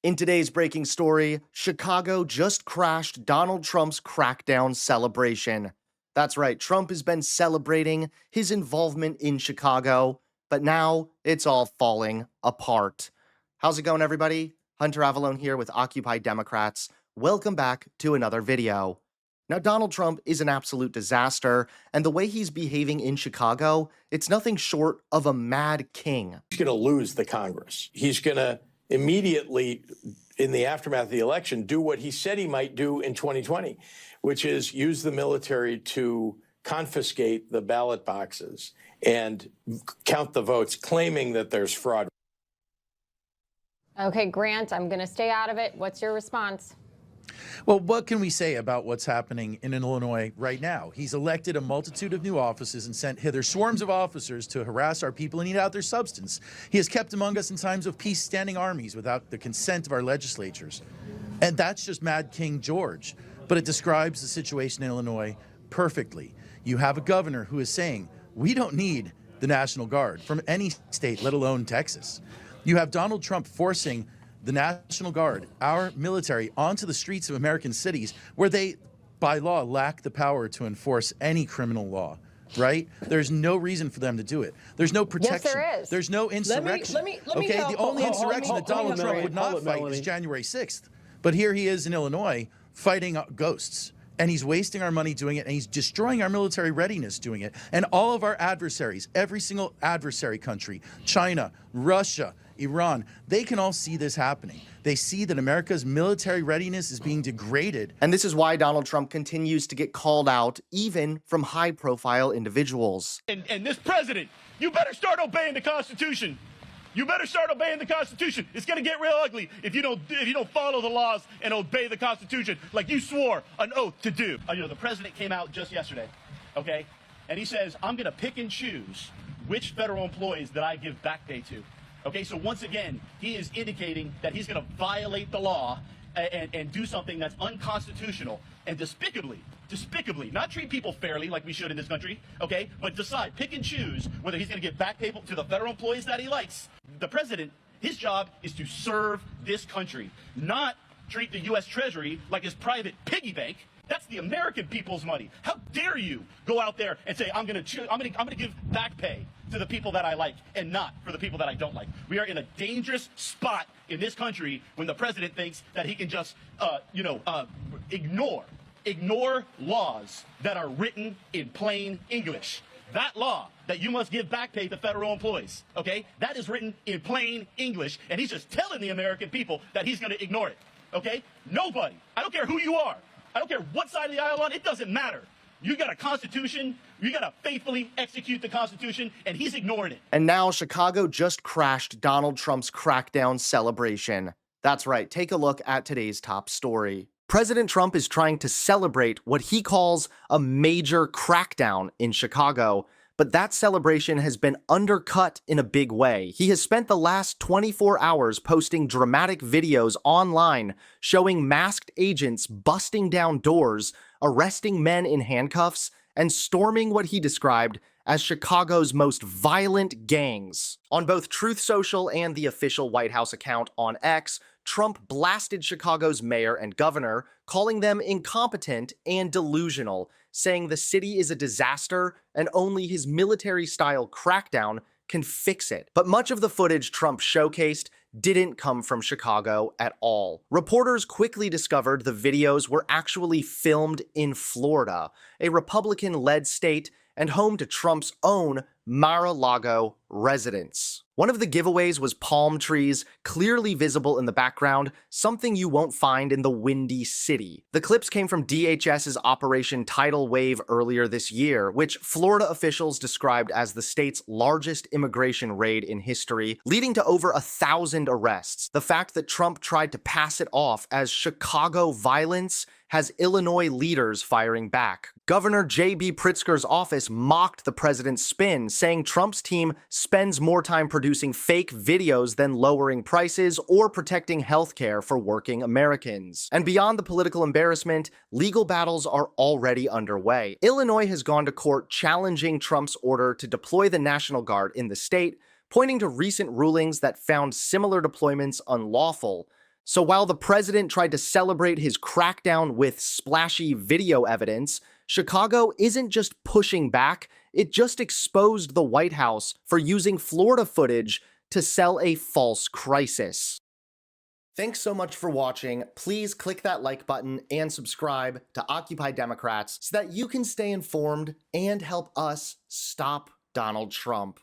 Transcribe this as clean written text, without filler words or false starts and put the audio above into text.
In today's breaking story, Chicago just crashed Donald Trump's crackdown celebration. That's right, Trump has been celebrating his involvement in Chicago, but now it's all falling apart. How's it going, everybody? Hunter Avalone here with Occupy Democrats. Welcome back to another video. Now, Donald Trump is an absolute disaster, and the way he's behaving in Chicago, it's nothing short of a mad king. He's going to lose the Congress. He's going to immediately, in the aftermath of the election, do what he said he might do in 2020, which is use the military to confiscate the ballot boxes and count the votes, claiming that there's fraud. Okay, Grant, I'm going to stay out of it. What's your response? Well, what can we say about what's happening in Illinois right now? He's elected a multitude of new offices and sent hither swarms of officers to harass our people and eat out their substance. He has kept among us in times of peace standing armies without the consent of our legislatures. And that's just Mad King George. But it describes the situation in Illinois perfectly. You have a governor who is saying, we don't need the National Guard from any state, let alone Texas. You have Donald Trump forcing the National Guard, our military, onto the streets of American cities where they, by law, lack the power to enforce any criminal law, right? There's no reason for them to do it. There's no protection. Yes, there is. There's no insurrection. Let me okay, help. the only Hold on, insurrection that Donald Trump would not fight is January 6th. But here he is in Illinois fighting ghosts. And he's wasting our money doing it, and he's destroying our military readiness doing it. And all of our adversaries, every single adversary country, China, Russia, Iran, they can all see this happening. They see that America's military readiness is being degraded. And this is why Donald Trump continues to get called out, even from high-profile individuals. And this president, you better start obeying the Constitution. You better start obeying the Constitution. It's going to get real ugly if you don't follow the laws and obey the Constitution like you swore an oath to do. The president came out just yesterday, okay, and he says, I'm going to pick and choose which federal employees that I give back pay to. Okay, so once again, he is indicating that he's going to violate the law and do something that's unconstitutional and despicably, not treat people fairly like we should in this country, okay, but decide, pick and choose whether he's going to give back pay to the federal employees that he likes. The president, his job is to serve this country, not treat the U.S. Treasury like his private piggy bank. That's the American people's money. How dare you go out there and say, I'm going to give back pay to the people that I like and not for the people that I don't like. We are in a dangerous spot in this country when the president thinks that he can just, ignore laws that are written in plain English. That law that you must give back pay to federal employees, okay, that is written in plain English, and he's just telling the American people that he's going to ignore it, okay? Nobody, I don't care who you are, I don't care what side of the aisle on, it doesn't matter. You got a Constitution, you got to faithfully execute the Constitution, and he's ignoring it. And now Chicago just crashed Donald Trump's crackdown celebration. That's right, take a look at today's top story. President Trump is trying to celebrate what he calls a major crackdown in Chicago, but that celebration has been undercut in a big way. He has spent the last 24 hours posting dramatic videos online showing masked agents busting down doors, arresting men in handcuffs, and storming what he described as Chicago's most violent gangs. On both Truth Social and the official White House account on X, Trump blasted Chicago's mayor and governor, calling them incompetent and delusional, saying the city is a disaster and only his military-style crackdown can fix it. But much of the footage Trump showcased didn't come from Chicago at all. Reporters quickly discovered the videos were actually filmed in Florida, a Republican-led state and home to Trump's own Mar-a-Lago residence. One of the giveaways was palm trees, clearly visible in the background, something you won't find in the Windy City. The clips came from DHS's Operation Tidal Wave earlier this year, which Florida officials described as the state's largest immigration raid in history, leading to over 1,000 arrests. The fact that Trump tried to pass it off as Chicago violence has Illinois leaders firing back. Governor J.B. Pritzker's office mocked the president's spin, saying Trump's team spends more time producing fake videos than lowering prices or protecting healthcare for working Americans. And beyond the political embarrassment, legal battles are already underway. Illinois has gone to court challenging Trump's order to deploy the National Guard in the state, pointing to recent rulings that found similar deployments unlawful. So while the president tried to celebrate his crackdown with splashy video evidence, Chicago isn't just pushing back, it just exposed the White House for using Florida footage to sell a false crisis. Thanks so much for watching. Please click that like button and subscribe to Occupy Democrats so that you can stay informed and help us stop Donald Trump.